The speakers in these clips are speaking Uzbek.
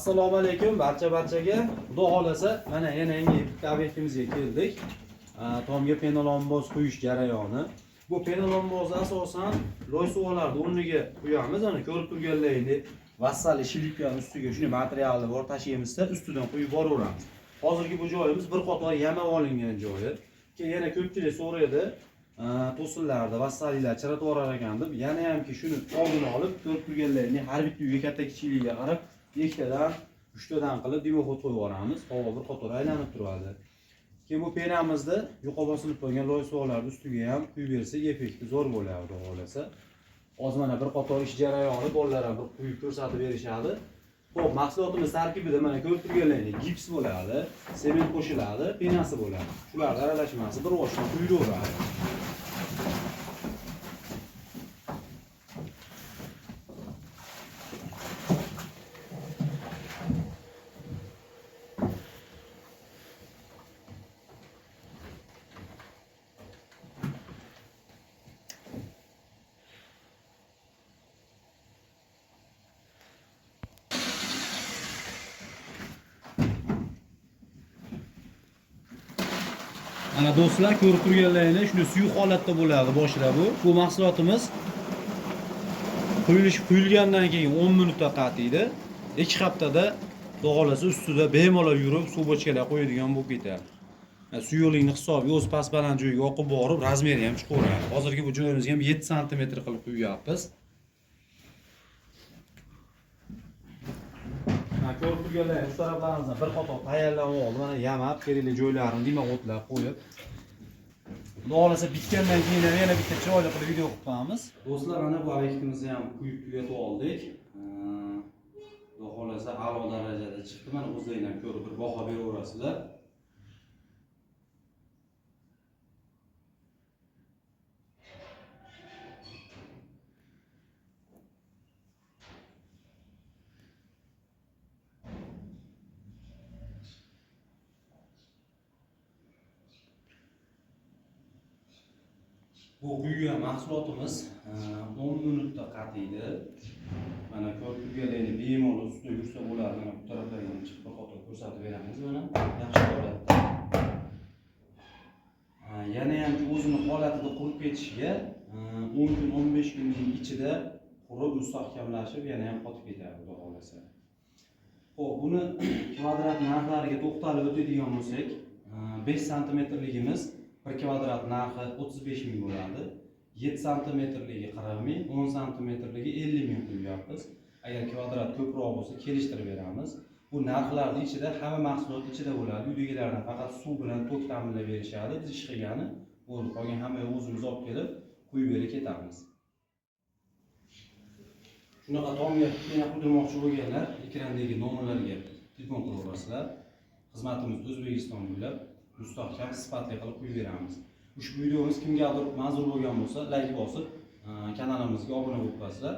Assalomu alaykum barchaga. Xudo xolasa mana yana yangi obyektimizga keldik. Tomga penalomboz quyish jarayoni. Bu penalombozni asosan loy suvoqlarni o'rniga quyamiz. Ana ko'rib turganlaringdek vassali shilipkani ustiga shuni materialni bor tashiyimizda ustidan quyib boraveramiz. Hozirgi bu joyimiz bir qator yamab olingan joyi. Keyin yana ko'pchilik so'raydi, to'sinlarda vassalilar chiratib yuborar ekan deb, yana hamki shuni oldini olib ko'rib turganlaringdek har bitta uyga katta kichikligiga qarab ikkitadan, uchtadan qilib dimoxod qo'yib yuboramiz. Havo bir qator aylanib turadi. Keyin bu penamizda yuqori bosilib qo'ygan loy suvoqlarni ustiga ham quyib bersak effekti zo'r bo'ladi, xudo xolasa. Hozir mana bir qator ish jarayoni bolalar ham bir quyib ko'rsatib berishadi. Xo'p, mahsulotimiz tarkibida mana ko'rib turganlaringdek gips bo'ladi, sement qo'shiladi, penasi bo'ladi. Shularning aralashmasi bir oshdan quyilaveradi. Ana do'stlar, ko'rib turganlaringdek shunday suyuq holatda bo'ladi boshida bu. Bu mahsulotimiz quyilgandan keyin 10 minutda qatiydi. 2 haftada xudo xolasa ustida bemalol yurib suv bochkalar qo'yadigan bo'lib ketadi. Suyuqlikni hisobiga o'z past baland joyga oqib borib, razmeri ham chiqaveradi. Hozirgi bu joyimizga ham 7 sm qilib quyapmiz. Ko'rib turganlaringiz taraflarimizdan bir qator tayyorlanib oldi. Mana yamab, kerakli joylarini dimoxodlab qo'yib. Xudo xolasa bitgandan keyin yana bitta chiroyli qilib video qilib qo'yamiz. Do'stlar, mana bu obyektimizni ham quyib tugatib oldik. Xudo xolasa a'lo darajada chiqdi. Mana o'zlaringiz ham ko'rib bir baho beraverasizlar. Bu quygan mahsulotimiz 10 minutda qatiydi. Mana ko'rib turganlaringiz bemalol ustida yursa bo'ladi. Mana bu taraflarga chiqib foto ko'rsatib beramiz. Mana yaxshi holatda. Yana ham o'zini holatida qurib ketishiga 10 kun 15 kunning ichida qurib mustahkamlashib yana ham qotib ketadi, xudo xolasa. Xo'p, buni kvadrat narxlariga to'xtalib o'tadigan bo'lsak, 5 sm-ligimiz 1 kvadrat narxi 35 ming bo'ladi. 7 sm-ligi 40 ming, 10 sm-ligi 50 ming qo'yyapmiz. Agar kvadrat ko'proq bo'lsa, kelishtirib beramiz. Bu narxlarning ichida hamma mahsulot ichida bo'ladi. Uydagilardan faqat suv bilan tok ta'minlab berishadi. Biz ish qilgani bo'ldi. Qolgan hamma o'zimiz olib kelib, quyib berib ketamiz. Shunaqa tomga yana quydirmoqchi bo'lganlar, ekrandagi nomerlarga telefon qilaverasizlar. Xizmatimiz O'zbekiston bo'ylab mustahkam, sifatli qilib quyib beramiz. Ushbu videomiz kimgadir manzur bo'lgan bo'lsa, like bosib, kanalimizga obuna bo'lib qo'yasizlar.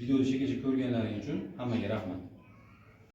Videoni chekincha ko'rganlaring uchun hammaga rahmat.